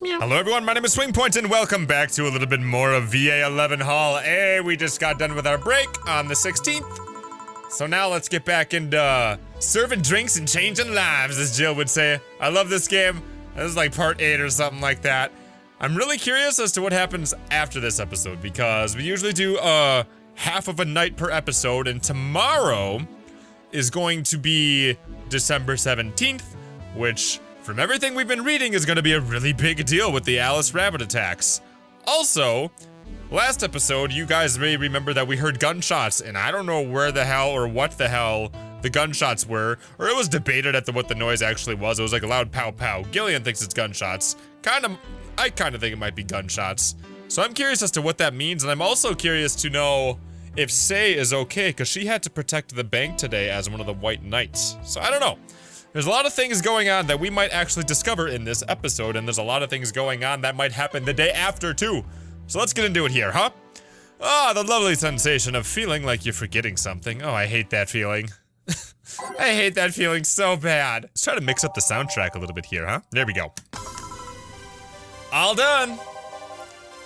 Meow. Hello everyone, my name is SwingPoynt and welcome back to a little bit more of VA-11 haul. Hey, we just got done with our break on the 16th. So now let's get back into serving drinks and changing lives, as Jill would say. I love this game. This is like part 8 or something like that. I'm really curious as to what happens after this episode because we usually do half of a night per episode, and tomorrow is going to be December 17th, which from everything we've been reading is going to be a really big deal with the Alice Rabbit attacks. Also, last episode, you guys may remember that we heard gunshots, and I don't know where the hell or what the hell the gunshots were, or it was debated at what the noise actually was. It was like a loud pow pow. Gillian thinks it's gunshots. I kind of think it might be gunshots. So I'm curious as to what that means, and I'm also curious to know if Say is okay, because she had to protect the bank today as one of the White Knights. So I don't know. There's a lot of things going on that we might actually discover in this episode, and there's a lot of things going on that might happen the day after too. So let's get into it here, huh? Ah, the lovely sensation of feeling like you're forgetting something. Oh, I hate that feeling. I hate that feeling so bad. Let's try to mix up the soundtrack a little bit here, huh? There we go. All done.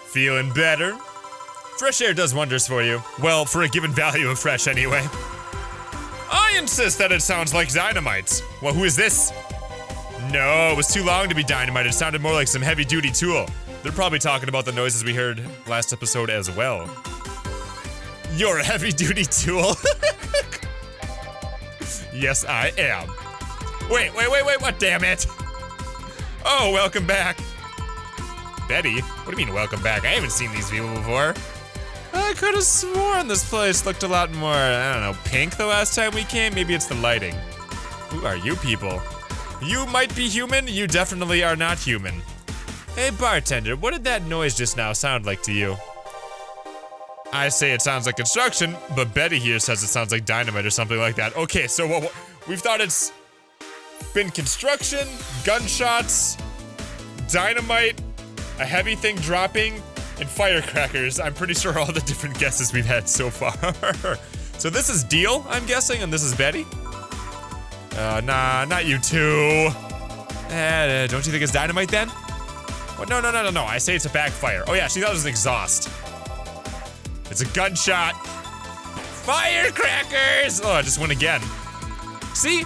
Feeling better? Fresh air does wonders for you. Well, for a given value of fresh anyway. I insist that it sounds like dynamite. Well, who is this? No, it was too long to be dynamite. It sounded more like some heavy-duty tool. They're probably talking about the noises we heard last episode as well. You're a heavy-duty tool? Yes, I am. Wait, what, damn it? Oh, welcome back. Betty? What do you mean, welcome back? I haven't seen these people before. I could have sworn this place looked a lot more, I don't know, pink the last time we came? Maybe it's the lighting. Who are you people? You might be human, you definitely are not human. Hey bartender, what did that noise just now sound like to you? I say it sounds like construction, but Betty here says it sounds like dynamite or something like that. Okay, so we've thought it's been construction, gunshots, dynamite, a heavy thing dropping, and firecrackers. I'm pretty sure all the different guesses we've had so far. So this is Deal, I'm guessing, and this is Betty? Nah, not you two. Don't you think it's dynamite then? What? No, I say it's a backfire. Oh yeah, she thought it was an exhaust. It's a gunshot. Firecrackers! Oh, I just went again. See?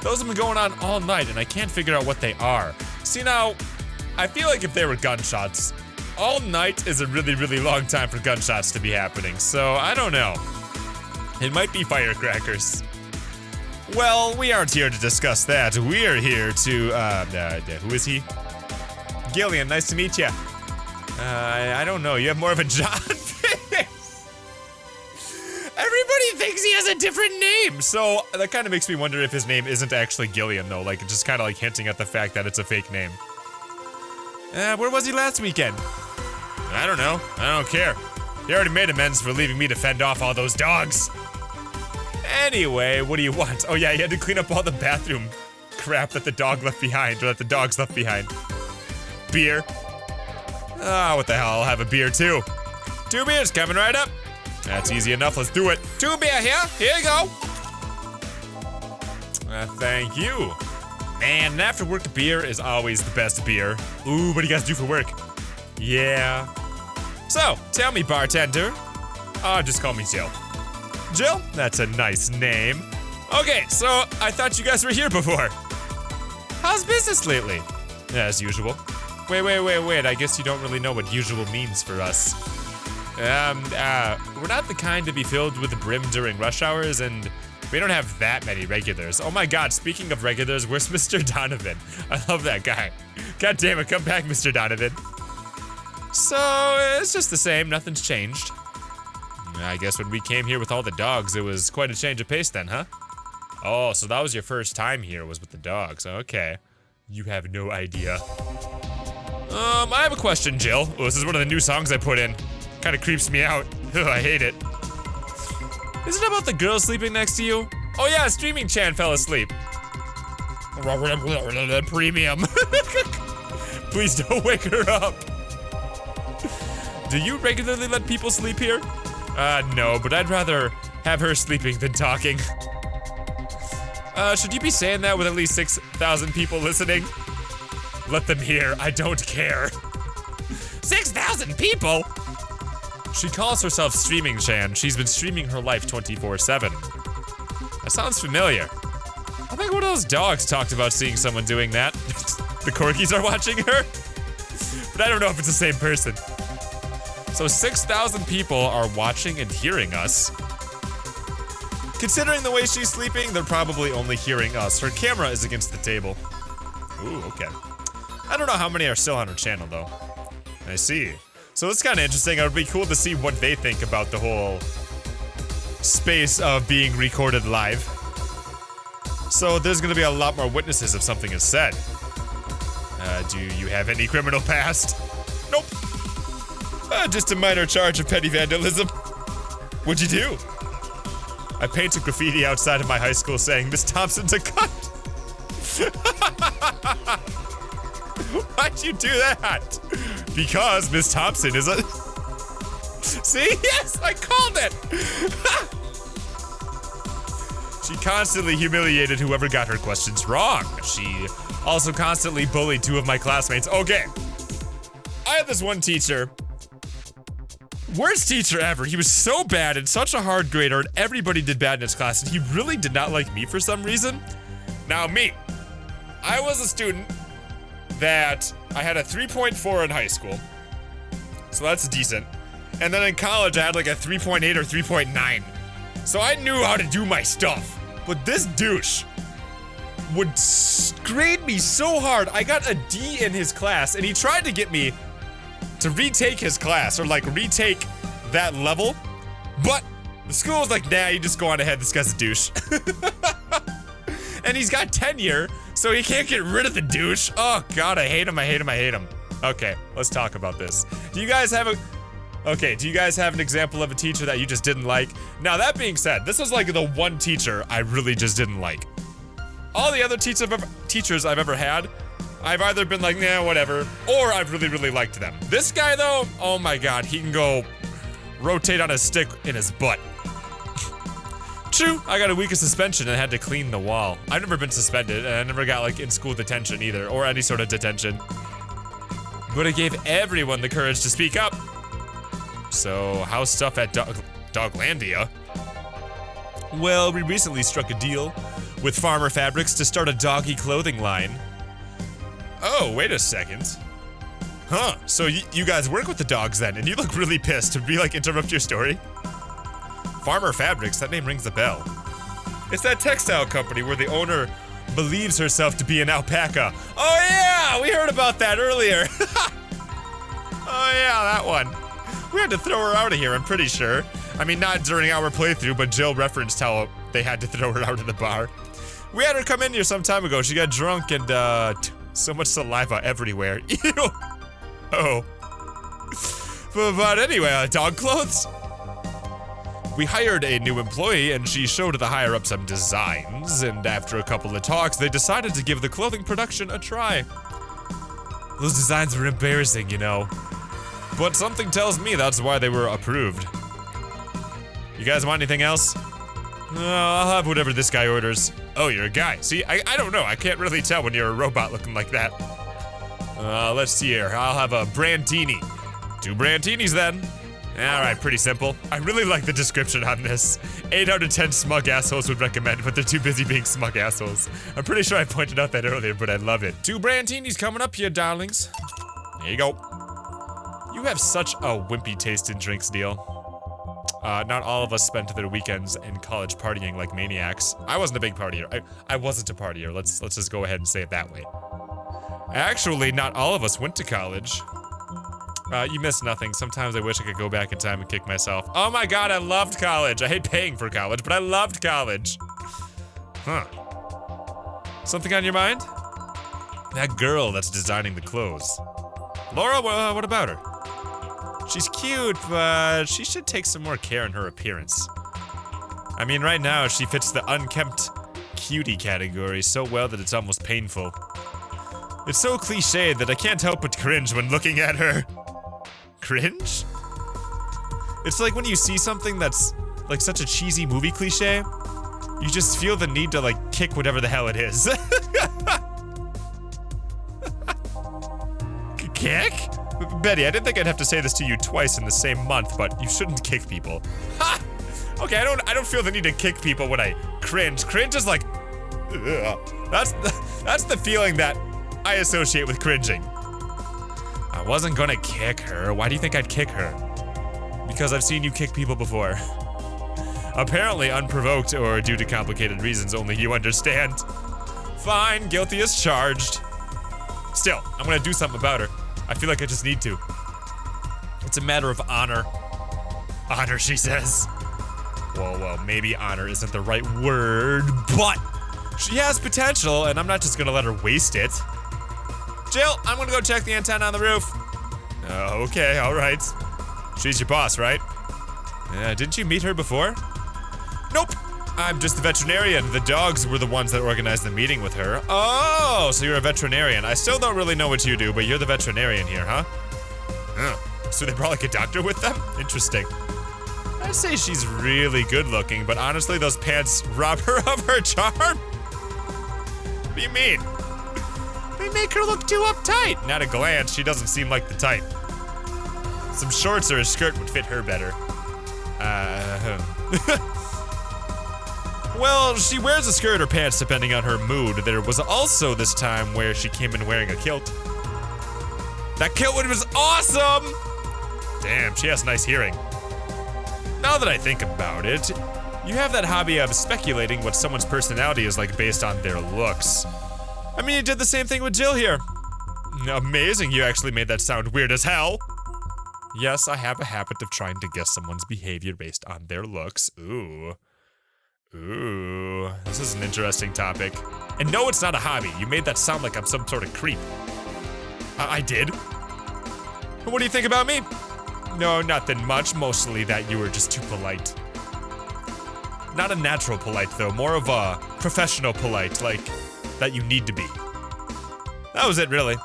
Those have been going on all night, and I can't figure out what they are. See now, I feel like if they were gunshots, all night is a really, really long time for gunshots to be happening, so I don't know. It might be firecrackers. Well, we aren't here to discuss that. We're here to, who is he? Gillian, nice to meet you. I don't know, you have more of a John face. Everybody thinks he has a different name, so that kind of makes me wonder if his name isn't actually Gillian, though, like, just kind of like hinting at the fact that it's a fake name. Where was he last weekend? I don't know. I don't care. He already made amends for leaving me to fend off all those dogs. Anyway, what do you want? Oh yeah, he had to clean up all the bathroom crap that the dog left behind, or that the dogs left behind. Beer. Ah, what the hell, I'll have a beer too. 2 beers coming right up. That's easy enough, let's do it. 2 beer here you go. Thank you. Man, an after work beer is always the best beer. Ooh, what do you guys do for work? Yeah. So, tell me, bartender. Just call me Jill. Jill? That's a nice name. Okay, so I thought you guys were here before. How's business lately? As usual. Wait, I guess you don't really know what usual means for us. We're not the kind to be filled with the brim during rush hours, and we don't have that many regulars. Oh my god, speaking of regulars, where's Mr. Donovan? I love that guy. God damn it, come back, Mr. Donovan. So, it's just the same, nothing's changed. I guess when we came here with all the dogs, it was quite a change of pace then, huh? Oh, so that was your first time here, was with the dogs, okay. You have no idea. I have a question, Jill. Oh, this is one of the new songs I put in. Kinda creeps me out. Ugh, I hate it. Is it about the girl sleeping next to you? Oh yeah, streaming Chan fell asleep. Premium. Please don't wake her up. Do you regularly let people sleep here? No, but I'd rather have her sleeping than talking. Should you be saying that with at least 6,000 people listening? Let them hear. I don't care. 6,000 people? She calls herself Streaming Chan. She's been streaming her life 24/7. That sounds familiar. I think one of those dogs talked about seeing someone doing that. The corgis are watching her? But I don't know if it's the same person. So 6,000 people are watching and hearing us. Considering the way she's sleeping, they're probably only hearing us. Her camera is against the table. Ooh, okay. I don't know how many are still on her channel, though. I see. So it's kind of interesting. It would be cool to see what they think about the whole space of being recorded live. So there's going to be a lot more witnesses if something is said. Do you have any criminal past? Nope. Just a minor charge of petty vandalism. What'd you do? I painted graffiti outside of my high school saying, Miss Thompson's a cunt. Why'd you do that? Because Miss Thompson is a... See? Yes, I called it! She constantly humiliated whoever got her questions wrong. She also constantly bullied 2 of my classmates. Okay. I had this one teacher. Worst teacher ever. He was so bad and such a hard grader, and everybody did bad in his class, and he really did not like me for some reason. Now me. I was a student that I had a 3.4 in high school. So that's decent. And then in college, I had like a 3.8 or 3.9. So I knew how to do my stuff. But this douche would grade me so hard. I got a D in his class, and he tried to get me to retake his class, or like retake that level. But the school was like, nah, you just go on ahead, this guy's a douche. And he's got tenure, so he can't get rid of the douche. Oh God, I hate him, I hate him, I hate him. Okay, let's talk about this. Do you guys have an example of a teacher that you just didn't like? Now that being said, this was like the one teacher I really just didn't like. All the other teachers I've ever had, I've either been like, nah, whatever, or I've really, really liked them. This guy though, oh my God, he can go rotate on a stick in his butt. True, I got a week of suspension and had to clean the wall. I've never been suspended, and I never got like in-school detention either, or any sort of detention. But it gave everyone the courage to speak up. So, how's stuff at Doggo Landia? Well, we recently struck a deal with Farmer Fabrics to start a doggy clothing line. Oh, wait a second. Huh, so you guys work with the dogs then, and you look really pissed. Did we like interrupt your story? Farmer Fabrics, that name rings a bell. It's that textile company where the owner believes herself to be an alpaca. Oh yeah, we heard about that earlier. Oh yeah, that one. We had to throw her out of here, I'm pretty sure. I mean, not during our playthrough, but Jill referenced how they had to throw her out of the bar. We had her come in here some time ago. She got drunk and so much saliva everywhere. Ew. Oh. But anyway, dog clothes? We hired a new employee, and she showed the higher-up some designs, and after a couple of talks, they decided to give the clothing production a try. Those designs were embarrassing, you know. But something tells me that's why they were approved. You guys want anything else? I'll have whatever this guy orders. Oh, you're a guy. See, I don't know. I can't really tell when you're a robot looking like that. Let's see here. I'll have a Brandini. 2 Brandinis then. Alright, pretty simple. I really like the description on this. 8 out of 10 smug assholes would recommend, but they're too busy being smug assholes. I'm pretty sure I pointed out that earlier, but I love it. 2 Brandinis coming up here, darlings. There you go. You have such a wimpy taste in drinks, deal. Not all of us spent their weekends in college partying like maniacs. I wasn't a big partier. I wasn't a partier. Let's just go ahead and say it that way. Actually, not all of us went to college. You missed nothing. Sometimes I wish I could go back in time and kick myself. Oh my God, I loved college. I hate paying for college, but I loved college. Huh. Something on your mind? That girl that's designing the clothes. Laura, what about her? She's cute, but she should take some more care in her appearance. I mean, right now, she fits the unkempt cutie category so well that it's almost painful. It's so cliched that I can't help but cringe when looking at her. Cringe? It's like when you see something that's like such a cheesy movie cliche, you just feel the need to like kick whatever the hell it is. kick? Betty, I didn't think I'd have to say this to you twice in the same month, but you shouldn't kick people. Ha! Okay, I don't feel the need to kick people when I cringe. Cringe is like, ugh. That's the feeling that I associate with cringing. I wasn't gonna kick her. Why do you think I'd kick her? Because I've seen you kick people before. Apparently unprovoked or due to complicated reasons only you understand. Fine, guilty as charged. Still, I'm gonna do something about her. I feel like I just need to. It's a matter of honor. Honor, she says. Well, maybe honor isn't the right word, but she has potential, and I'm not just gonna let her waste it. Jill, I'm gonna go check the antenna on the roof. Okay, alright. She's your boss, right? Didn't you meet her before? Nope. I'm just the veterinarian. The dogs were the ones that organized the meeting with her. Oh, so you're a veterinarian. I still don't really know what you do, but you're the veterinarian here, huh? So they brought like a doctor with them? Interesting. I say she's really good looking, but honestly, those pants rob her of her charm? What do you mean? They make her look too uptight. At a glance, she doesn't seem like the type. Some shorts or a skirt would fit her better. Well, she wears a skirt or pants depending on her mood. There was also this time where she came in wearing a kilt. That kilt was awesome! Damn, she has nice hearing. Now that I think about it, you have that hobby of speculating what someone's personality is like based on their looks. I mean, you did the same thing with Jill here. Amazing, you actually made that sound weird as hell. Yes, I have a habit of trying to guess someone's behavior based on their looks. Ooh, this is an interesting topic. And no, it's not a hobby. You made that sound like I'm some sort of creep. I did? What do you think about me? No, nothing much. Mostly that you were just too polite. Not a natural polite, though. More of a professional polite, like that you need to be. That was it, really.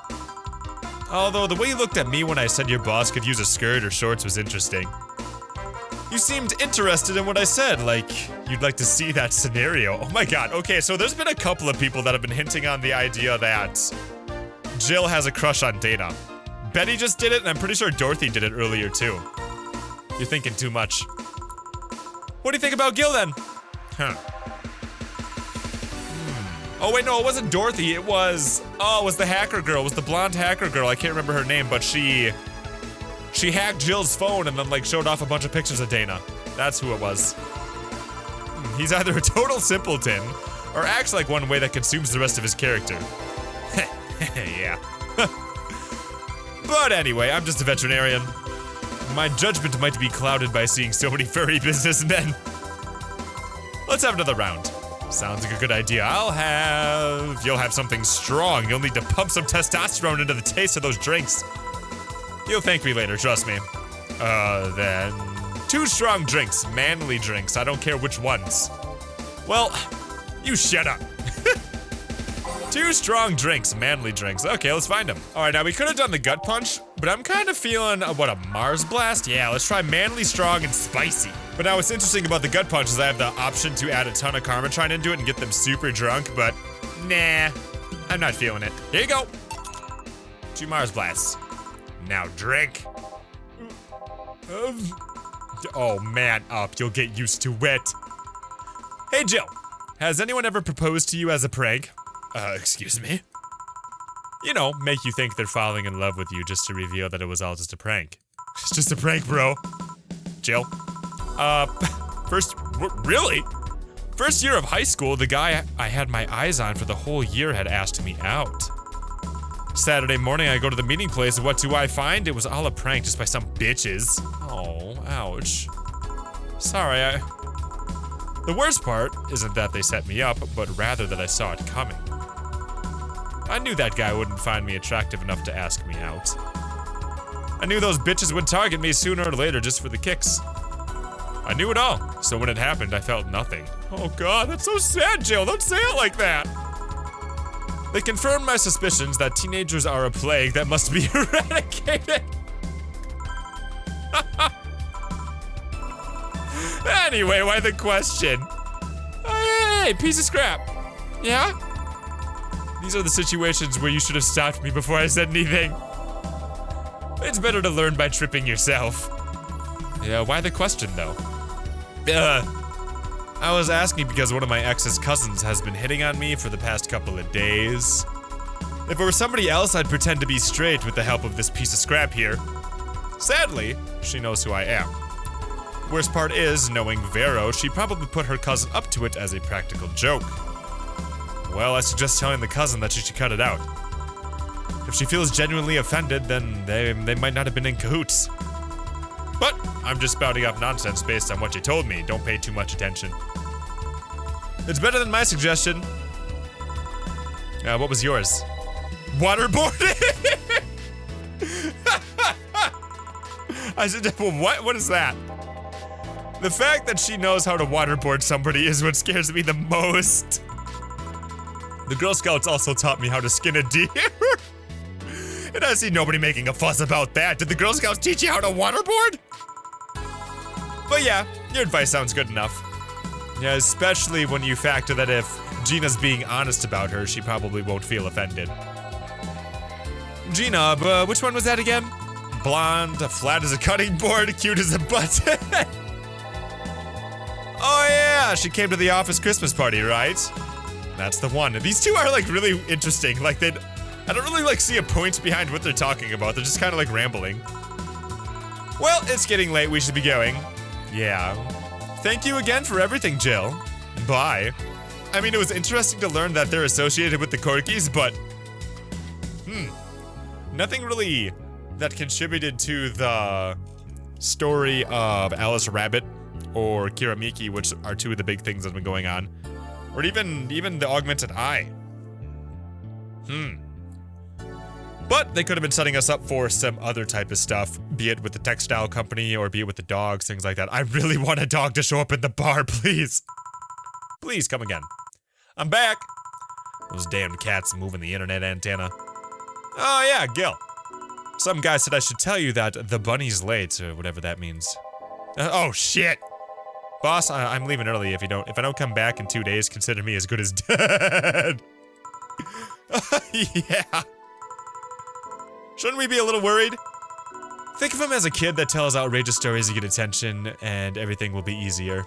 Although the way you looked at me when I said your boss could use a skirt or shorts was interesting. You seemed interested in what I said, like you'd like to see that scenario. Oh my god, okay, so there's been a couple of people that have been hinting on the idea that Jill has a crush on Dana. Betty just did it, and I'm pretty sure Dorothy did it earlier too. You're thinking too much. What do you think about Gil then? Huh. Oh wait, no, it wasn't Dorothy, it was the hacker girl, it was the blonde hacker girl, I can't remember her name, but she hacked Jill's phone and then like showed off a bunch of pictures of Dana. That's who it was. He's either a total simpleton or acts like one way that consumes the rest of his character. Yeah. But anyway, I'm just a veterinarian. My judgment might be clouded by seeing so many furry businessmen. Let's have another round. Sounds like a good idea. You'll have something strong. You'll need to pump some testosterone into the taste of those drinks. You'll thank me later, trust me. Then 2 strong drinks, manly drinks. I don't care which ones. Well, you shut up. 2 strong drinks, manly drinks. Okay, let's find them. All right, now we could have done the gut punch, but I'm kind of feeling, what, a Mars blast? Yeah, let's try manly, strong, and spicy. But now what's interesting about the gut punch is I have the option to add a ton of Karmatron into it and get them super drunk, but nah, I'm not feeling it. Here you go. 2 Mars blasts. Now drink. Oh, man up, you'll get used to it. Hey, Jill, has anyone ever proposed to you as a prank? Excuse me? You know, make you think they're falling in love with you just to reveal that it was all just a prank. It's just a prank, bro. Jill? Really? First year of high school, the guy I had my eyes on for the whole year had asked me out. Saturday morning, I go to the meeting place, and what do I find? It was all a prank just by some bitches. Oh, ouch. Sorry, The worst part isn't that they set me up, but rather that I saw it coming. I knew that guy wouldn't find me attractive enough to ask me out. I knew those bitches would target me sooner or later just for the kicks. I knew it all, so when it happened, I felt nothing. Oh god, that's so sad, Jill, don't say it like that! They confirmed my suspicions that teenagers are a plague that must be eradicated. Anyway, why the question? Hey, piece of scrap. Yeah? These are the situations where you should have stopped me before I said anything. It's better to learn by tripping yourself. Yeah, why the question though? I was asking because one of my ex's cousins has been hitting on me for the past couple of days. If it were somebody else, I'd pretend to be straight with the help of this piece of scrap here. Sadly, she knows who I am. Worst part is, knowing Vero, she probably put her cousin up to it as a practical joke. Well, I suggest telling the cousin that she should cut it out. If she feels genuinely offended, then they might not have been in cahoots. But I'm just spouting off nonsense based on what you told me. Don't pay too much attention. It's better than my suggestion. What was yours? Waterboarding? I said, what? What is that? The fact that she knows how to waterboard somebody is what scares me the most. The Girl Scouts also taught me how to skin a deer. And I see nobody making a fuss about that. Did the Girl Scouts teach you how to waterboard? But yeah, your advice sounds good enough. Yeah, especially when you factor that if Gina's being honest about her, she probably won't feel offended. Gina, which one was that again? Blonde, flat as a cutting board, cute as a button. Oh yeah, she came to the office Christmas party, right? That's the one. These two are like really interesting. Like I don't really like see a point behind what they're talking about. They're just kind of like rambling. Well, it's getting late. We should be going. Yeah. Thank you again for everything, Jill. Bye. I mean, it was interesting to learn that they're associated with the Corgis, but nothing really that contributed to the story of Alice Rabbit or Kiramiki, which are two of the big things that have been going on. Or even the augmented eye. But they could have been setting us up for some other type of stuff, be it with the textile company or be it with the dogs, things like that. I really want a dog to show up in the bar, please. Please come again. I'm back. Those damned cats moving the internet antenna. Oh yeah, Gil. Some guy said I should tell you that the bunny's late, or whatever that means. Oh shit. Boss, I'm leaving early. If I don't come back in 2 days, consider me as good as dead. Yeah. Shouldn't we be a little worried? Think of him as a kid that tells outrageous stories to get attention, and everything will be easier.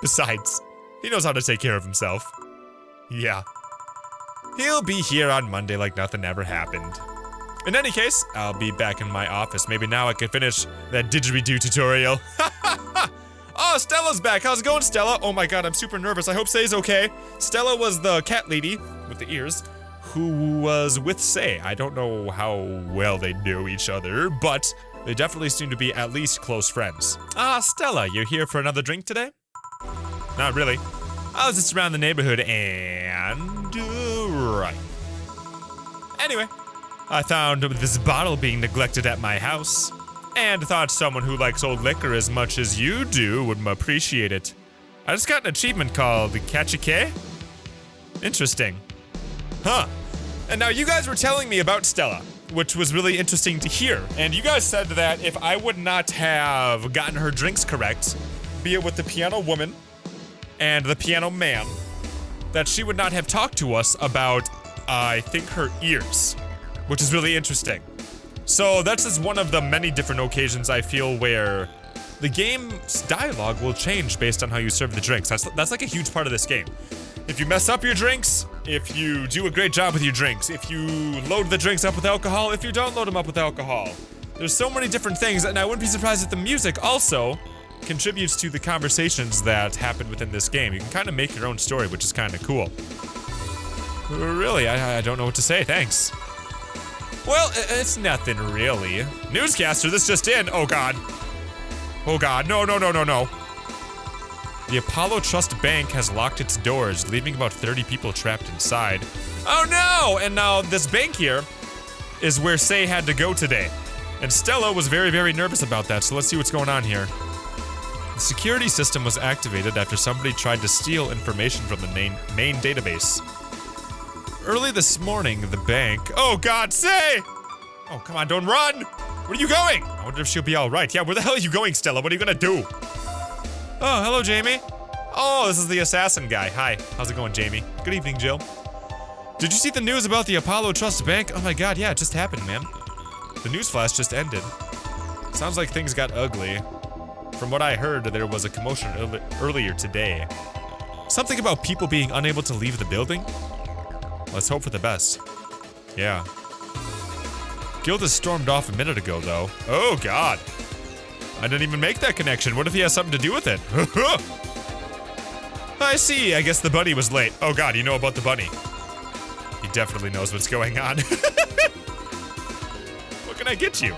Besides, he knows how to take care of himself. Yeah. He'll be here on Monday like nothing ever happened. In any case, I'll be back in my office. Maybe now I can finish that didgeridoo tutorial. Oh, Stella's back. How's it going, Stella? Oh my god, I'm super nervous. I hope Say's okay. Stella was the cat lady with the ears who was with Say. I don't know how well they know each other, but they definitely seem to be at least close friends. Ah, Stella, you're here for another drink today? Not really. I was just around the neighborhood and... right. Anyway, I found this bottle being neglected at my house, and thought someone who likes old liquor as much as you do would appreciate it. I just got an achievement called Catch a K? Interesting. Huh. And now you guys were telling me about Stella, which was really interesting to hear. And you guys said that if I would not have gotten her drinks correct, be it with the piano woman and the piano man, that she would not have talked to us about, I think, her ears, which is really interesting. So that's just one of the many different occasions I feel where the game's dialogue will change based on how you serve the drinks. That's like a huge part of this game. If you mess up your drinks, if you do a great job with your drinks, if you load the drinks up with alcohol, if you don't load them up with alcohol. There's so many different things, and I wouldn't be surprised if the music also contributes to the conversations that happen within this game. You can kind of make your own story, which is kind of cool. Really, I don't know what to say, thanks. Well, it's nothing really. Newscaster, this just in. Oh god. Oh god, no. The Apollo Trust Bank has locked its doors, leaving about 30 people trapped inside. Oh no! And now this bank here is where Say had to go today. And Stella was very, very nervous about that, so let's see what's going on here. The security system was activated after somebody tried to steal information from the main database. Early this morning, the bank... Oh god, Say! Oh, come on, don't run! Where are you going? I wonder if she'll be alright. Yeah, where the hell are you going, Stella? What are you gonna do? Oh, hello, Jamie. Oh, this is the assassin guy. Hi, how's it going, Jamie? Good evening, Jill. Did you see the news about the Apollo Trust Bank? Oh my god, yeah, it just happened, man. The news flash just ended. Sounds like things got ugly. From what I heard, there was a commotion earlier today. Something about people being unable to leave the building? Let's hope for the best. Yeah. Gildas stormed off a minute ago, though. Oh, God. I didn't even make that connection. What if he has something to do with it? I see. I guess the bunny was late. Oh, God, you know about the bunny. He definitely knows what's going on. What can I get you?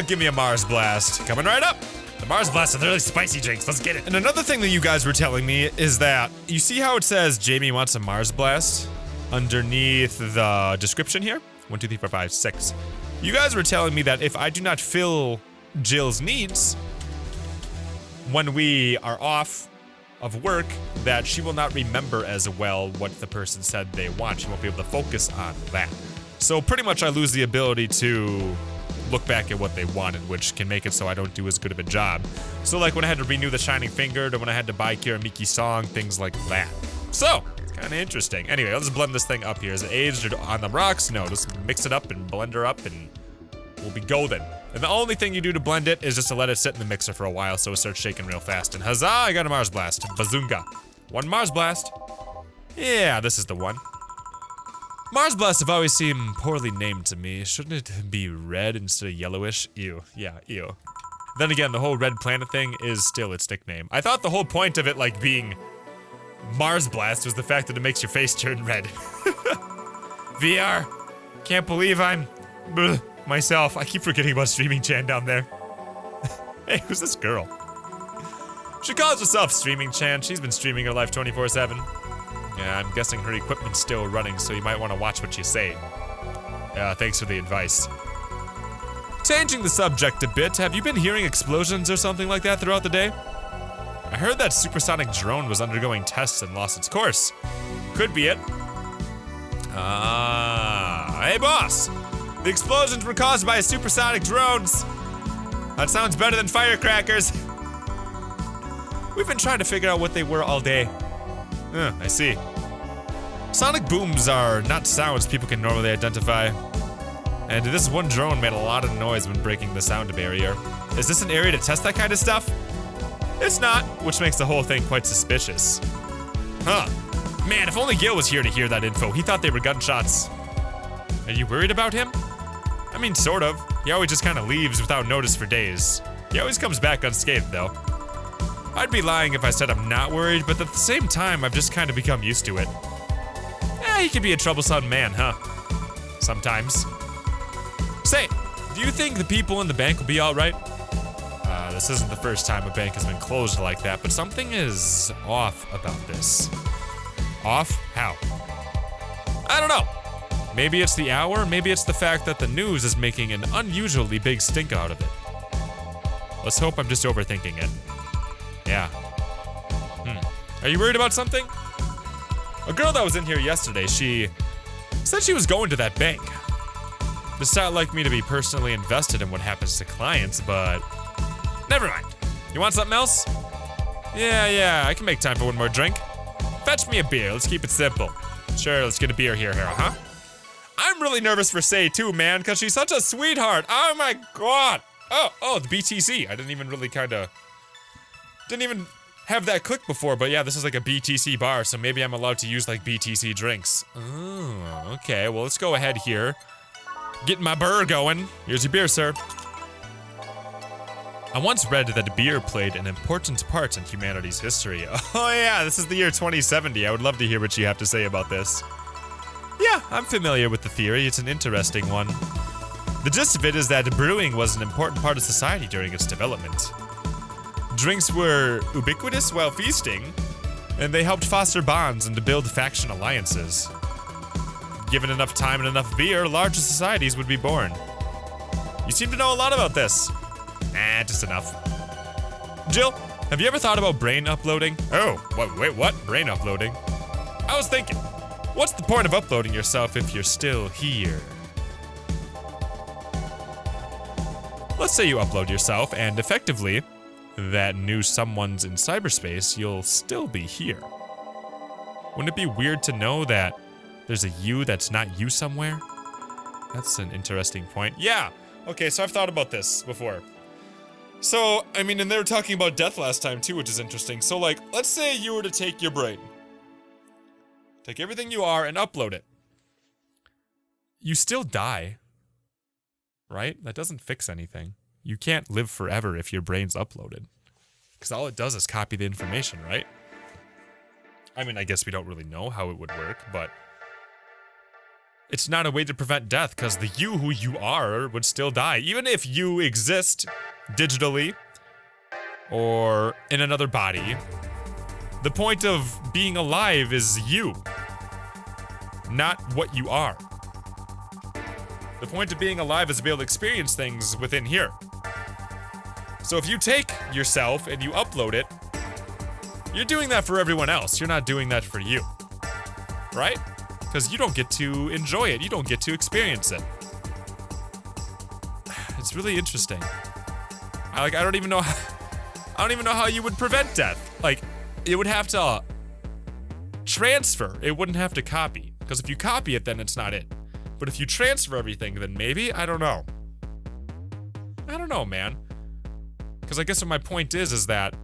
Give me a Mars Blast. Coming right up. The Mars Blast are really spicy drinks. Let's get it. And another thing that you guys were telling me is that, you see how it says Jamie wants a Mars Blast underneath the description here? 1, 2, 3, 4, 5, 6. You guys were telling me that if I do not fill Jill's needs when we are off of work, that she will not remember as well what the person said they want. She won't be able to focus on that. So pretty much I lose the ability to look back at what they wanted, which can make it so I don't do as good of a job. So like when I had to renew the Shining Finger, or when I had to buy Kira Miki's song, things like that. So, it's kind of interesting. Anyway, let's blend this thing up here. Is it aged or on the rocks? No, just mix it up and blend her up and we'll be golden. And the only thing you do to blend it is just to let it sit in the mixer for a while so it starts shaking real fast. And huzzah, I got a Mars Blast. Bazunga. 1 Mars Blast. Yeah, this is the one. Mars Blasts have always seemed poorly named to me. Shouldn't it be red instead of yellowish? Ew. Yeah, ew. Then again, the whole red planet thing is still its nickname. I thought the whole point of it, like, being Mars Blast was the fact that it makes your face turn red. VR. Can't believe I'm myself. I keep forgetting about Streaming Chan down there. Hey, who's this girl? She calls herself Streaming Chan. She's been streaming her life 24/7. Yeah, I'm guessing her equipment's still running, so you might want to watch what you say. Thanks for the advice. Changing the subject a bit, have you been hearing explosions or something like that throughout the day? I heard that supersonic drone was undergoing tests and lost its course. Could be it. Hey boss! The explosions were caused by supersonic drones. That sounds better than firecrackers. We've been trying to figure out what they were all day. I see. Sonic booms are not sounds people can normally identify. And this one drone made a lot of noise when breaking the sound barrier. Is this an area to test that kind of stuff? It's not, which makes the whole thing quite suspicious. Huh. Man, if only Gil was here to hear that info. He thought they were gunshots. Are you worried about him? I mean, sort of. He always just kind of leaves without notice for days. He always comes back unscathed, though. I'd be lying if I said I'm not worried, but at the same time, I've just kind of become used to it. He can be a troublesome man, huh? Sometimes. Say, do you think the people in the bank will be alright? This isn't the first time a bank has been closed like that, but something is off about this. Off? How? I don't know. Maybe it's the hour, maybe it's the fact that the news is making an unusually big stink out of it. Let's hope I'm just overthinking it. Yeah. Are you worried about something? A girl that was in here yesterday, she said she was going to that bank. It's not like me to be personally invested in what happens to clients, but never mind. You want something else? Yeah, I can make time for one more drink. Fetch me a beer, let's keep it simple. Sure, let's get a beer here, huh? I'm really nervous for Say too, man, because she's such a sweetheart. Oh my god. Oh, the BTC. I didn't even have that click before, but yeah, this is like a BTC bar, so maybe I'm allowed to use like BTC drinks. Oh, okay, well let's go ahead here. Get my burr going. Here's your beer, sir. I once read that beer played an important part in humanity's history. Oh yeah, this is the year 2070. I would love to hear what you have to say about this. Yeah, I'm familiar with the theory. It's an interesting one. The gist of it is that brewing was an important part of society during its development. Drinks were ubiquitous while feasting, and they helped foster bonds and to build faction alliances. Given enough time and enough beer, larger societies would be born. You seem to know a lot about this. Nah, just enough. Jill, have you ever thought about brain uploading? Oh, wait, what? Brain uploading? I was thinking, what's the point of uploading yourself if you're still here? Let's say you upload yourself, and effectively, that new someone's in cyberspace, you'll still be here. Wouldn't it be weird to know that there's a you that's not you somewhere? That's an interesting point. Yeah. Okay, so I've thought about this before. So, I mean, and they were talking about death last time too, which is interesting. So, like, let's say you were to take your brain. Take everything you are and upload it. You still die. Right? That doesn't fix anything. You can't live forever if your brain's uploaded. Because all it does is copy the information, right? I mean, I guess we don't really know how it would work, but it's not a way to prevent death, because the you who you are would still die. Even if you exist digitally or in another body, the point of being alive is you, not what you are. The point of being alive is to be able to experience things within here. So if you take yourself and you upload it, you're doing that for everyone else. You're not doing that for you. Right? Because you don't get to enjoy it. You don't get to experience it. It's really interesting. I don't even know how you would prevent death. Like, it would have to transfer. It wouldn't have to copy. Because if you copy it, then it's not it. But if you transfer everything, then maybe? I don't know. I don't know, man. Because I guess what my point is that,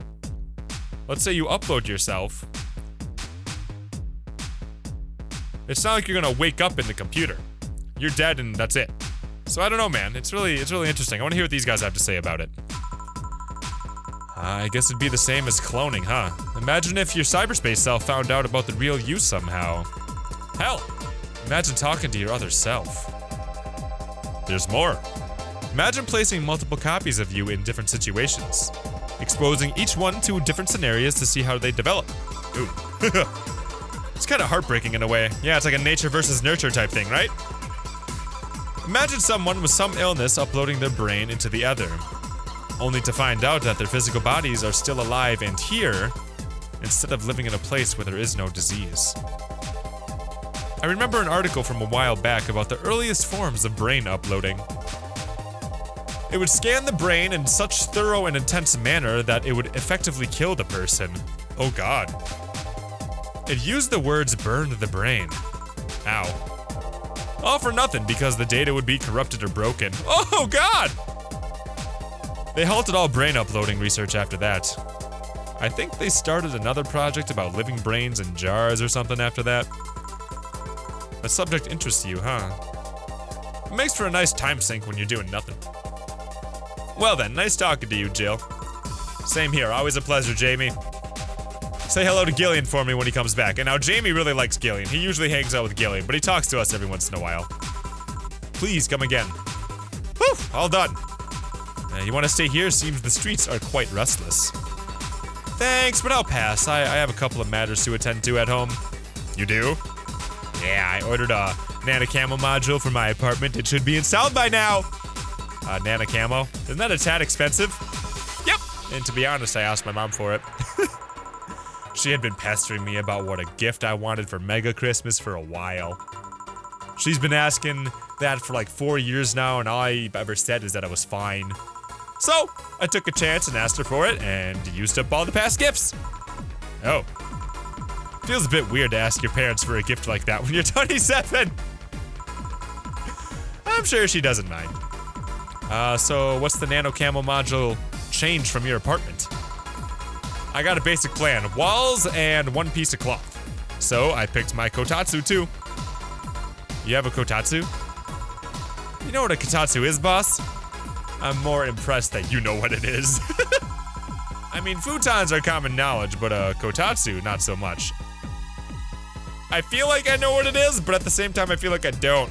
let's say you upload yourself. It's not like you're gonna wake up in the computer. You're dead and that's it. So I don't know, man. It's really interesting. I want to hear what these guys have to say about it. I guess it'd be the same as cloning, huh? Imagine if your cyberspace self found out about the real you somehow. Hell, imagine talking to your other self. There's more. Imagine placing multiple copies of you in different situations, exposing each one to different scenarios to see how they develop. Ooh. It's kind of heartbreaking in a way. Yeah, it's like a nature versus nurture type thing, right? Imagine someone with some illness uploading their brain into the other, only to find out that their physical bodies are still alive and here, instead of living in a place where there is no disease. I remember an article from a while back about the earliest forms of brain uploading. It would scan the brain in such thorough and intense manner that it would effectively kill the person. Oh god. It used the words "burned the brain." Ow. All for nothing because the data would be corrupted or broken. Oh god! They halted all brain uploading research after that. I think they started another project about living brains in jars or something after that. The subject interests you, huh? It makes for a nice time sink when you're doing nothing. Well then, nice talking to you, Jill. Same here, always a pleasure, Jamie. Say hello to Gillian for me when he comes back. And now Jamie really likes Gillian. He usually hangs out with Gillian, but he talks to us every once in a while. Please come again. Whew, all done. You want to stay here? Seems the streets are quite restless. Thanks, but I'll pass. I have a couple of matters to attend to at home. You do? Yeah, I ordered a Nano Camo module for my apartment. It should be installed by now. Nano Camo? Isn't that a tad expensive? Yep. And to be honest, I asked my mom for it. She had been pestering me about what a gift I wanted for Mega Christmas for a while. She's been asking that for like 4 years now, and all I've ever said is that I was fine. So, I took a chance and asked her for it, and used up all the past gifts. Oh. Feels a bit weird to ask your parents for a gift like that when you're 27. I'm sure she doesn't mind. So what's the Nano Camo module change from your apartment? I got a basic plan, walls and one piece of cloth. So I picked my kotatsu too. You have a kotatsu? You know what a kotatsu is, boss? I'm more impressed that you know what it is. I mean, futons are common knowledge, but a kotatsu, not so much. I feel like I know what it is, but at the same time, I feel like I don't.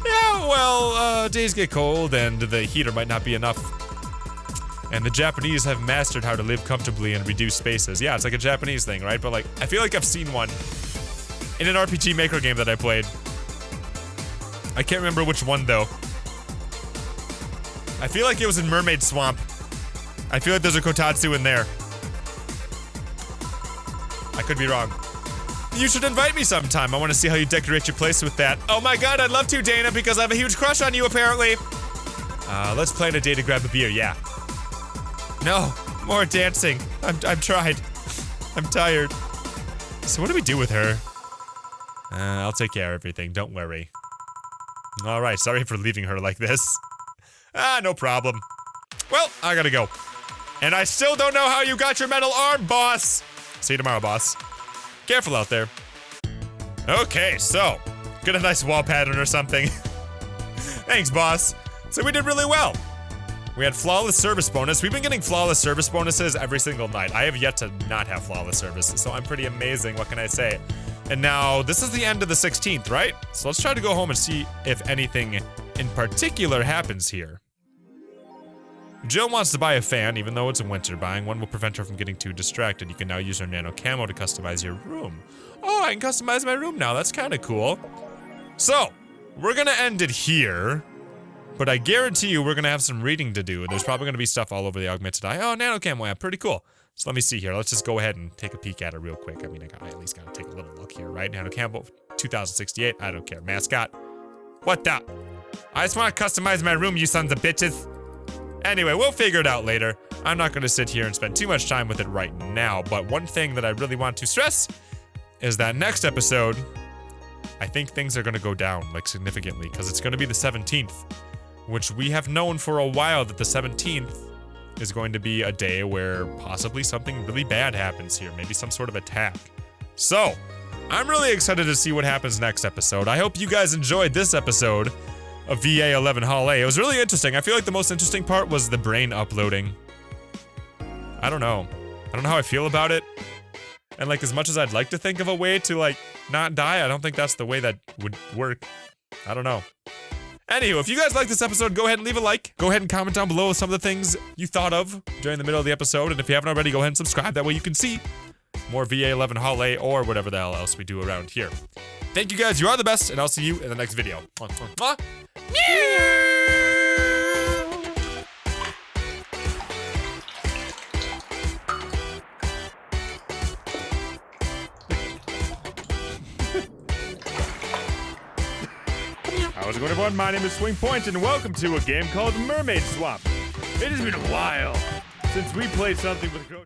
Yeah, well, days get cold and the heater might not be enough. And the Japanese have mastered how to live comfortably in reduced spaces. Yeah, it's like a Japanese thing, right? But like, I feel like I've seen one in an RPG Maker game that I played. I can't remember which one though. I feel like it was in Mermaid Swamp. I feel like there's a kotatsu in there. I could be wrong. You should invite me sometime. I want to see how you decorate your place with that. Oh my god, I'd love to, Dana, because I have a huge crush on you, apparently. Let's plan a day to grab a beer, yeah. No, more dancing. I'm tried. I'm tired. So what do we do with her? I'll take care of everything, don't worry. Alright, sorry for leaving her like this. Ah, no problem. Well, I gotta go. And I still don't know how you got your metal arm, boss! See you tomorrow, boss. Careful out there. Okay, so, get a nice wall pattern or something. Thanks, boss. So we did really well. We had flawless service bonus. We've been getting flawless service bonuses every single night. I have yet to not have flawless service, so I'm pretty amazing, what can I say? And now, this is the end of the 16th, right? So let's try to go home and see if anything in particular happens here. Jill wants to buy a fan, even though it's winter. Buying one will prevent her from getting too distracted. You can now use her nano camo to customize your room. Oh, I can customize my room now. That's kind of cool. So, we're gonna end it here. But I guarantee you we're gonna have some reading to do. There's probably gonna be stuff all over the augmented eye. Oh, nano camo app, pretty cool. So let me see here. Let's just go ahead and take a peek at it real quick. I mean, I at least gotta take a little look here, right? Nano camo 2068. I don't care. Mascot. What the? I just want to customize my room, you sons of bitches. Anyway, we'll figure it out later. I'm not gonna sit here and spend too much time with it right now. But one thing that I really want to stress is that next episode, I think things are gonna go down, like, significantly, because it's gonna be the 17th, which we have known for a while that the 17th is going to be a day where possibly something really bad happens here, maybe some sort of attack. So, I'm really excited to see what happens next episode. I hope you guys enjoyed this episode of VA-11 Hall A. It was really interesting. I feel like the most interesting part was the brain uploading. I don't know. I don't know how I feel about it. And like, as much as I'd like to think of a way to like not die, I don't think that's the way that would work. I don't know. Anywho, if you guys like this episode, go ahead and leave a like. Go ahead and comment down below some of the things you thought of during the middle of the episode. And if you haven't already, go ahead and subscribe. That way you can see more VA-11 Hall A or whatever the hell else we do around here. Thank you guys, you are the best, and I'll see you in the next video. How's it going, everyone? My name is SwingPoynt, and welcome to a game called Mermaid Swap. It has been a while since we played something with a coach.